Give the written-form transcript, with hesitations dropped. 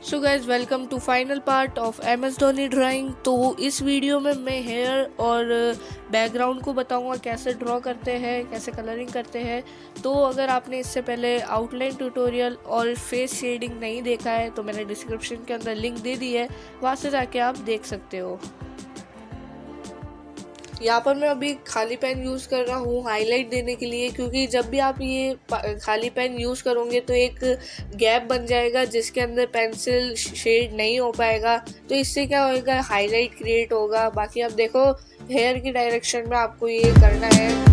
So guys welcome to final part of MS Dhoni drawing. तो इस video में मैं हेयर और बैकग्राउंड को बताऊंगा कैसे ड्रॉ करते हैं, कैसे कलरिंग करते हैं। तो अगर आपने इससे पहले आउटलाइन ट्यूटोरियल और फेस शेडिंग नहीं देखा है तो मैंने डिस्क्रिप्शन के अंदर लिंक दे दी है, वहाँ से जाके आप देख सकते हो। यहाँ पर मैं अभी खाली पेन यूज़ कर रहा हूँ हाईलाइट देने के लिए, क्योंकि जब भी आप ये खाली पेन यूज़ करोगे तो एक गैप बन जाएगा जिसके अंदर पेंसिल शेड नहीं हो पाएगा। तो इससे क्या होएगा, हाईलाइट क्रिएट होगा। बाकी आप देखो हेयर की डायरेक्शन में आपको ये करना है।